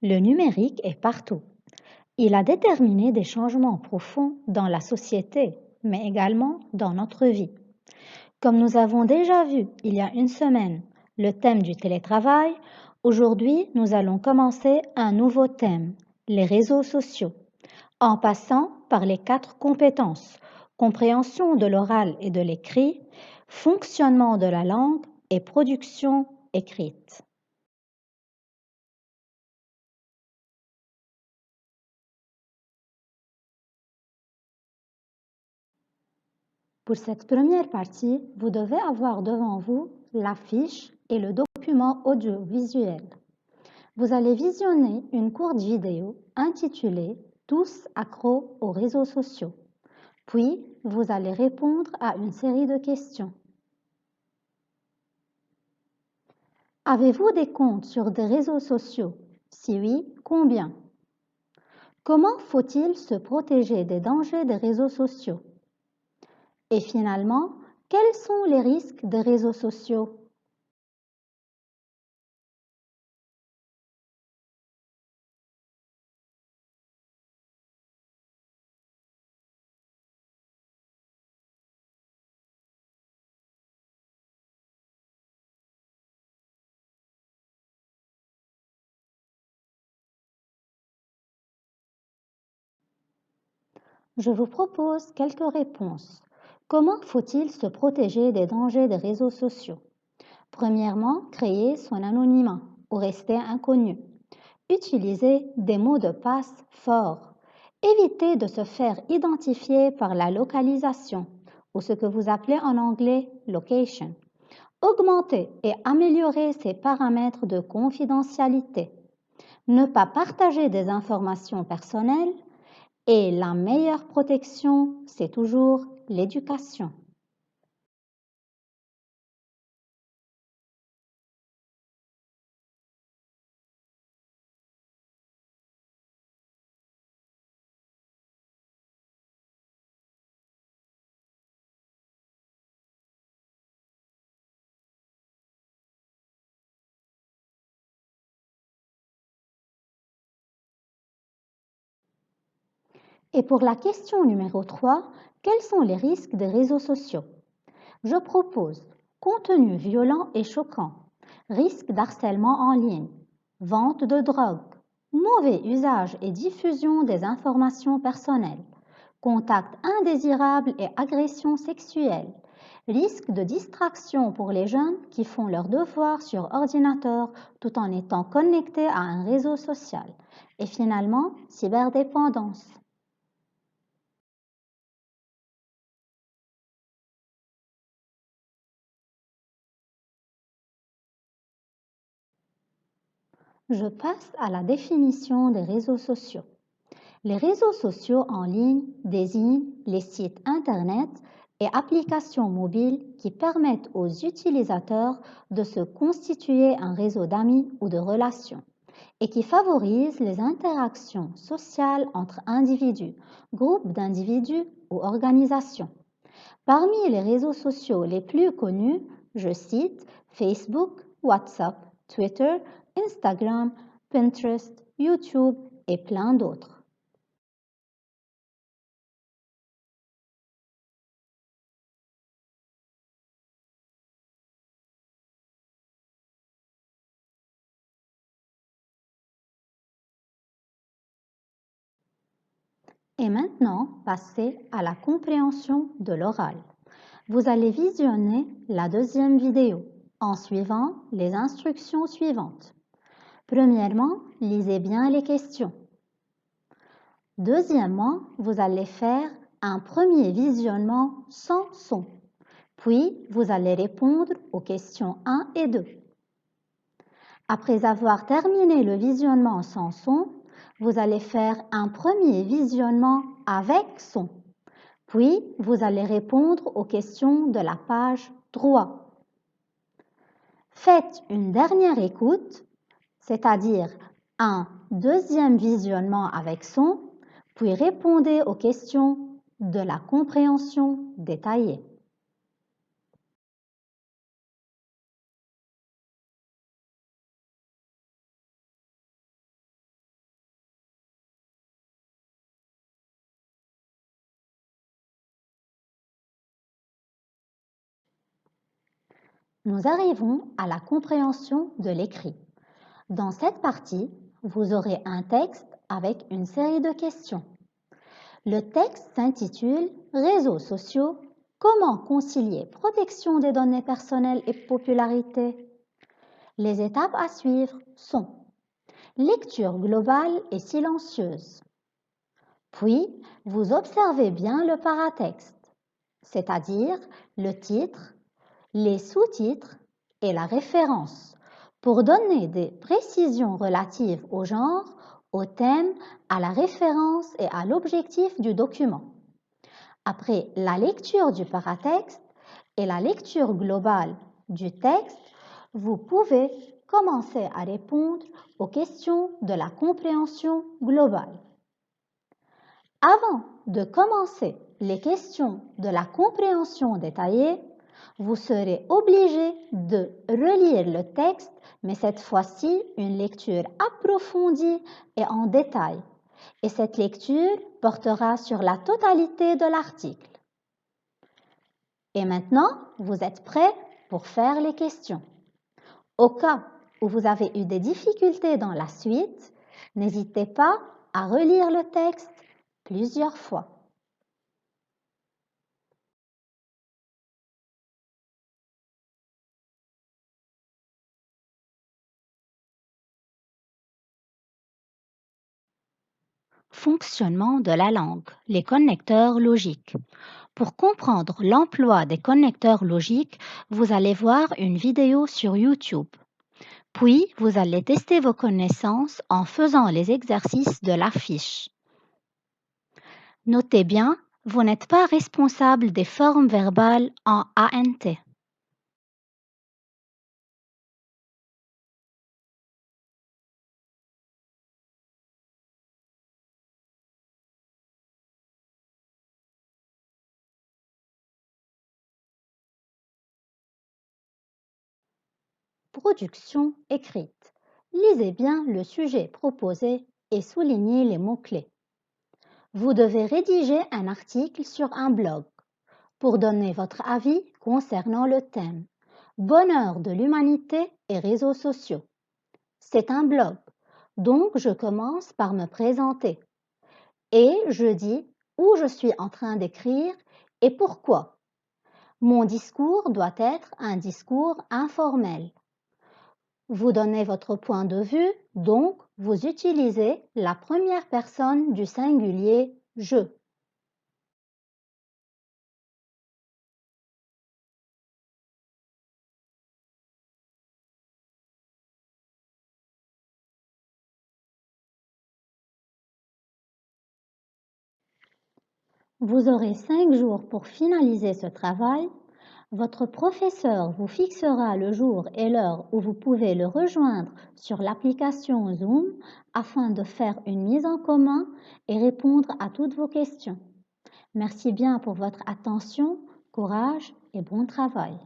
Le numérique est partout. Il a déterminé des changements profonds dans la société, mais également dans notre vie. Comme nous avons déjà vu il y a une semaine le thème du télétravail, aujourd'hui nous allons commencer un nouveau thème, les réseaux sociaux, en passant par les 4 compétences, compréhension de l'oral et de l'écrit, fonctionnement de la langue et production écrite. Pour cette première partie, vous devez avoir devant vous l'affiche et le document audiovisuel. Vous allez visionner une courte vidéo intitulée Tous accros aux réseaux sociaux. Puis, vous allez répondre à une série de questions. Avez-vous des comptes sur des réseaux sociaux? Si oui, combien? Comment faut-il se protéger des dangers des réseaux sociaux? Et finalement, quels sont les risques des réseaux sociaux? Je vous propose quelques réponses. Comment faut-il se protéger des dangers des réseaux sociaux? Premièrement, créer son anonymat ou rester inconnu. Utilisez des mots de passe forts. Évitez de se faire identifier par la localisation ou ce que vous appelez en anglais location. Augmentez et améliorez ces paramètres de confidentialité. Ne pas partager des informations personnelles et la meilleure protection, c'est toujours l'éducation. Et pour la question numéro 3, quels sont les risques des réseaux sociaux? Je propose contenu violent et choquant, risque d'harcèlement en ligne, vente de drogue, mauvais usage et diffusion des informations personnelles, contact indésirable et agression sexuelle, risque de distraction pour les jeunes qui font leurs devoirs sur ordinateur tout en étant connectés à un réseau social, et finalement, cyberdépendance. Je passe à la définition des réseaux sociaux. Les réseaux sociaux en ligne désignent les sites Internet et applications mobiles qui permettent aux utilisateurs de se constituer un réseau d'amis ou de relations et qui favorisent les interactions sociales entre individus, groupes d'individus ou organisations. Parmi les réseaux sociaux les plus connus, je cite Facebook, WhatsApp, Twitter, Instagram, Pinterest, YouTube et plein d'autres. Et maintenant, passez à la compréhension de l'oral. Vous allez visionner la deuxième vidéo en suivant les instructions suivantes. Premièrement, lisez bien les questions. Deuxièmement, vous allez faire un premier visionnement sans son. Puis, vous allez répondre aux questions 1 et 2. Après avoir terminé le visionnement sans son, vous allez faire un premier visionnement avec son. Puis, vous allez répondre aux questions de la page 3. Faites une dernière écoute, c'est-à-dire un deuxième visionnement avec son, puis répondez aux questions de la compréhension détaillée. Nous arrivons à la compréhension de l'écrit. Dans cette partie, vous aurez un texte avec une série de questions. Le texte s'intitule « Réseaux sociaux, comment concilier protection des données personnelles et popularité ?» Les étapes à suivre sont lecture globale et silencieuse. Puis, vous observez bien le paratexte, c'est-à-dire le titre, les sous-titres et la référence, pour donner des précisions relatives au genre, au thème, à la référence et à l'objectif du document. Après la lecture du paratexte et la lecture globale du texte, vous pouvez commencer à répondre aux questions de la compréhension globale. Avant de commencer les questions de la compréhension détaillée, vous serez obligé de relire le texte, mais cette fois-ci une lecture approfondie et en détail. Et cette lecture portera sur la totalité de l'article. Et maintenant, vous êtes prêts pour faire les questions. Au cas où vous avez eu des difficultés dans la suite, n'hésitez pas à relire le texte plusieurs fois. Fonctionnement de la langue, les connecteurs logiques. Pour comprendre l'emploi des connecteurs logiques, vous allez voir une vidéo sur YouTube. Puis, vous allez tester vos connaissances en faisant les exercices de la fiche. Notez bien, vous n'êtes pas responsable des formes verbales en ANT. Production écrite. Lisez bien le sujet proposé et soulignez les mots-clés. Vous devez rédiger un article sur un blog pour donner votre avis concernant le thème « Bonheur de l'humanité et réseaux sociaux ». C'est un blog, donc je commence par me présenter et je dis où je suis en train d'écrire et pourquoi. Mon discours doit être un discours informel. Vous donnez votre point de vue, donc vous utilisez la première personne du singulier « je ». Vous aurez 5 jours pour finaliser ce travail. Votre professeur vous fixera le jour et l'heure où vous pouvez le rejoindre sur l'application Zoom afin de faire une mise en commun et répondre à toutes vos questions. Merci bien pour votre attention, courage et bon travail.